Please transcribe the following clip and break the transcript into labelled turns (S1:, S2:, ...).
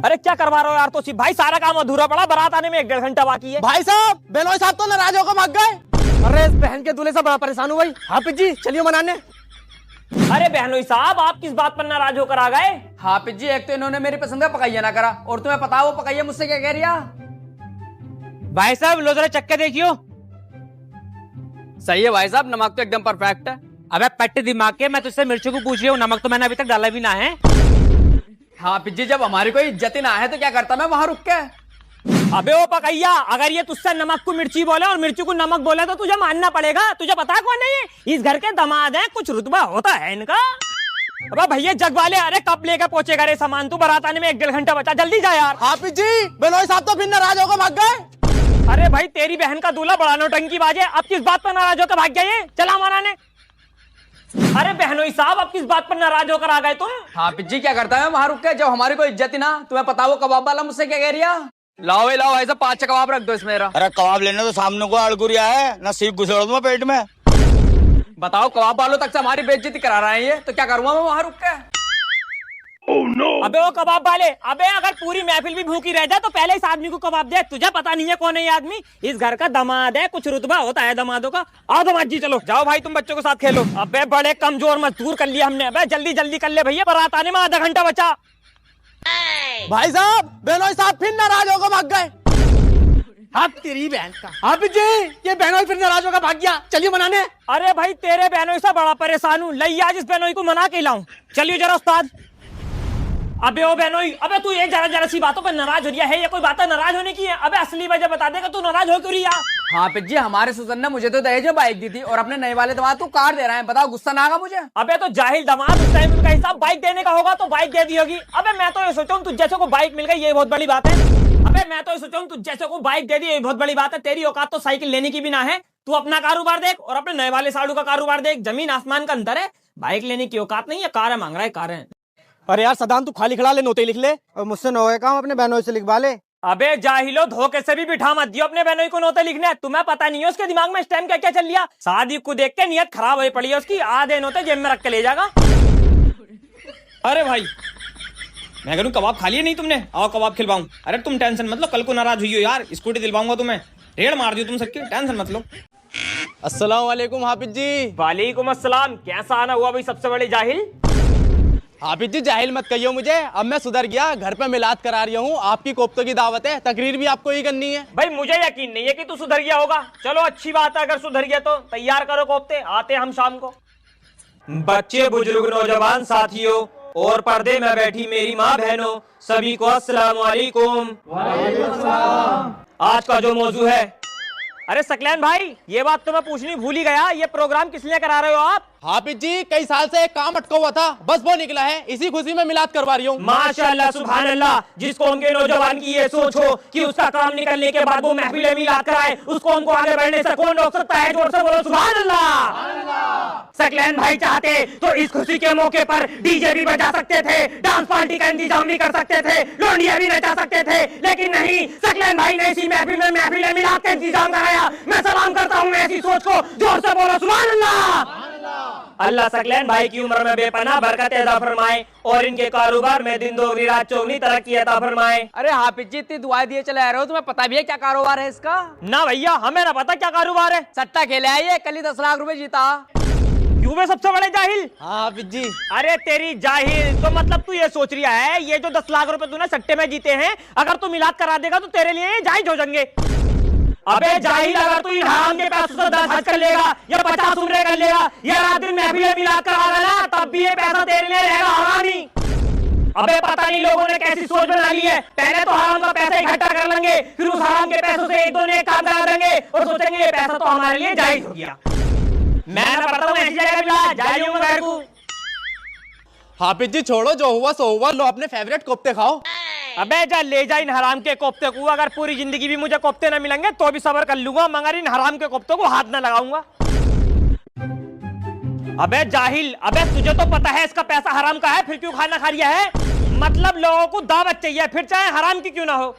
S1: अरे क्या करवा रहे हो यार तोशिफ भाई, सारा काम अधूरा पड़ा, बारात आने में 1-1.5 घंटा बाकी है।
S2: भाई साहब, बेनोई साहब तो नाराज होकर भाग गए। अरे इस बहन के दूल्हे से बड़ा परेशान हूँ भाई। हाफिज जी चलिए मनाने।
S1: अरे बहनोई साहब, आप किस बात पर नाराज होकर आ गए?
S3: हाफिज जी, एक तो इन्होंने मेरी पसंद का पकाइया ना करा, और तुम्हें पता वो पकाइया मुझसे क्या कह रही है?
S4: भाई साहब लो जरा चक्के देखियो।
S3: सही है भाई साहब, नमक तो एकदम परफेक्ट है।
S4: अबे पट्टे दिमाग के, मैं तुझसे मिर्चों को पूछ रही हूँ, नमक तो मैंने अभी तक डाला भी ना है।
S3: हाफिज जी, जब हमारी कोई इज्जत ही ना है तो क्या करता मैं वहां रुक के?
S1: अबे ओ पकैया, अगर ये तुझसे नमक को मिर्ची बोले और मिर्ची को नमक बोले तो तुझे मानना पड़ेगा। तुझे पता है कौन है ये? इस घर के दामाद हैं, कुछ रुतबा होता है इनका। अबे भैया जग वाले, अरे कब लेकर पहुंचेगा रे सामान? तू बारात आने में 1-1.5 घंटा बचा, जल्दी जा यार।
S2: हाफिज जी, बेनोई साहब तो फिर नाराज होकर भाग गए।
S1: अरे भाई तेरी बहन का दूल्हा बड़ा नौटंकी बाजे, अब किस बात पर नाराज होकर भाग गया ये? चला मनाने। अरे बहनोई साहब, अब किस बात पर नाराज होकर आ गए तुम?
S3: हाफिज जी क्या करता है वहां रुक के, जब हमारी कोई इज्जत ही ना? तुम्हें पता वो कबाब वाला मुझसे क्या कह रही है? लाओ भाई साहब, 5 कबाब रख दो इसमें मेरा।
S5: अरे कबाब लेने तो सामने को अड़गुरिया है ना, सीख घुसेड़ दूंगा पेट में।
S3: बताओ, कबाब वालों तक से हमारी बेइज्जती करा रहे हैं ये, तो क्या करूंगा मैं वहां रुक के?
S1: अबे वो कबाब वाले, अबे अगर पूरी महफिल भी भूखी रह जाए तो पहले इस आदमी को कबाब दे। तुझे पता नहीं है कौन है ये आदमी? इस घर का दामाद है, कुछ रुतबा होता है दामादों का। आओ दामाद जी चलो। जाओ भाई तुम बच्चों के साथ खेलो। अबे बड़े कमजोर मजदूर कर लिया हमने। अबे जल्दी जल्दी कर ले भैया, बारात आने में आधा घंटा बचा।
S2: भाई साहब, बेनोई साहब फिर नाराज होकर भाग गए। आप तेरी बहन का। हाफिज जी, ये बेनोई फिर नाराज होकर भाग गया, चलिए मनाने।
S1: अरे भाई तेरे बहनोई से बड़ा परेशान हूँ, लई आज इस बहनोई को मना के लाऊं। चलिए जरा उस्ताद। अबे ओ बहनोई, अबे तू ये जरा सी बातों पर नाराज हो रही है? ये कोई बात नाराज होने की है? अबे असली वजह बता देगा, तू नाराज हो क्यों रही है?
S3: हाफिज जी, हमारे सुजन ने मुझे तो दहेज में बाइक दी थी और अपने नए वाले दामाद को कार दे रहे हैं। बताओ गुस्सा ना आगा मुझे?
S1: अबे तो जाहिल दामाद, उस टाइम उनका हिसाब बाइक देने का होगा तो बाइक दे दी होगी। अबे मैं तो ये सोचा हूँ तुझ जैसे को बाइक मिल गई, ये बहुत बड़ी बात है। अबे मैं तो ये सोचा हूँ तुझ जैसे को बाइक दे दी, ये बहुत बड़ी बात है। तेरी औकात तो साइकिल लेने की भी ना है। तू अपना कारोबार देख और अपने नए वाले साड़ू का कारोबार देख, जमीन आसमान का अंतर है। बाइक लेने की औकात नहीं है, कार है, मांग रहा है कार है।
S2: अरे यार सदाम, तू खाली खड़ा ले, नोटे लिख ले और मुझसे न होए काम अपने बेनोई से लिखवा ले।
S1: अबे जाहिलो, धोखे से भी बिठा मत दियो अपने बहनोई को नोते लिखने। तुम्हें पता नहीं है उसके दिमाग में इस टाइम क्या क्या चल लिया। शादी को देख के नियत खराब हो पड़ी है उसकी। आधे नोते जेब में रख के ले जाएगा। अरे भाई मैं करूँ कबाब खा लिए नहीं तुमने? आओ कबाब खिलवाऊं। अरे तुम टेंशन मत लो, कल को नाराज हुई हो यार, स्कूटी दिलवाऊंगा तुम्हें, रेड़ मार दियो तुम सबकी, टेंशन मत लो।
S2: अस्सलाम वालेकुम हाफिज जी।
S1: वालेकुम अस्सलाम। कैसा आना हुआ भाई सबसे बड़े जाहिल?
S2: हाफिज जी जाहिल मत कहियो मुझे, अब मैं सुधर गया। घर पे मिलाद करा रही हूँ, आपकी कोफ्तों की दावत है, तकरीर भी आपको ही करनी है।
S1: भाई मुझे यकीन नहीं है कि तू सुधर गया होगा। चलो अच्छी बात है, अगर सुधर गया तो तैयार करो कोफ्ते, आते हम शाम को। बच्चे बुजुर्ग नौजवान साथियों और पर्दे में बैठी मेरी माँ बहनों, सभी को अस्सलाम वालेकुम। आज का जो मौजू है, अरे सकलैन भाई ये बात तो मैं पूछनी भूल ही गया, ये प्रोग्राम किस लिए करा रहे हो आप?
S2: हाफिज जी कई साल से एक काम अटका हुआ था, बस वो निकला है, इसी खुशी में मिलाद करवा रही हूँ।
S1: माशाअल्लाह सुभान अल्लाह। जिस कौम के नौजवान की ये सोच हो कि उसका काम निकलने के बाद वो महफिल मिलाद कराए, उस कौम को आगे बढ़ने से कौन रोक सकता है? जोर से बोलो सुभान अल्लाह। सकलैन भाई चाहते तो इस खुशी के मौके पर डीजे भी बजा सकते थे, डांस पार्टी का इंतजाम भी कर सकते थे, लोंडिया भी नचा सकते थे, लेकिन नहीं, सकलैन भाई ने इसी महफिल में मिलाद का इंतजाम कराया। मैं सलाम करता हूँ ऐसी सोच को, जोर से बोलो सुभान अल्लाह। अल्लाह सकलैन भाई की उम्र में बेपनाह बरकत अता फरमाए और इनके कारोबार में दिन दोगुनी रात चौगुनी तरक्की अता फरमाए।
S3: अरे हाफिज जी, इतनी दुआएं दिए चले आ रहे हो, तुम्हें पता भी है क्या कारोबार है इसका?
S1: ना भैया, हमें ना पता क्या कारोबार है।
S3: सट्टा खेले आइए, कल ही 10 लाख रुपए जीता।
S1: क्यों बे सबसे बड़े जाहिल?
S2: हाँ हाफिज जी।
S1: अरे तेरी जाहिल, तो मतलब तू ये सोच रहा है ये जो 10 लाख रुपए तूने सट्टे में जीते हैं, अगर तू मिलाद करा देगा तो तेरे लिए जायज हो जाएंगे? अबे जाहिल, अगर तू इन हराम के पैसों से 10 हज कर लेगा या 50 उम्रे कर लेगा या रात दिन महफिल मिलाद करा देगा, तब भी ये पैसा तेरे लिए रहेगा हराम ही। अबे पता नहीं लोगों ने कैसी सोच बना ली है, पहले तो हराम का पैसा इकट्ठा कर लेंगे, फिर उस हराम के पैसों से एक दो ने काम करा देंगे और सोचेंगे ये पैसा तो हमारे लिए जायज हो गया। मैं ना पढ़ता हूँ ऐसी जगह मिला जायज हूँ घर को।
S2: हाफिज जी छोड़ो, जो हुआ सो हुआ, लो अपने फेवरेट कोफ्ते खाओ।
S1: अबे जा ले जा इन हराम के कोफ्ते को, अगर पूरी जिंदगी भी मुझे कोफ्ते न मिलेंगे तो भी सब्र कर लूंगा, मगर इन हराम के कोफ्तों को हाथ न लगाऊंगा। अबे जाहिल, अबे तुझे तो पता है इसका पैसा हराम का है, फिर क्यों खाना खा लिया है? मतलब लोगों को दावत चाहिए, फिर चाहे हराम की क्यों ना हो।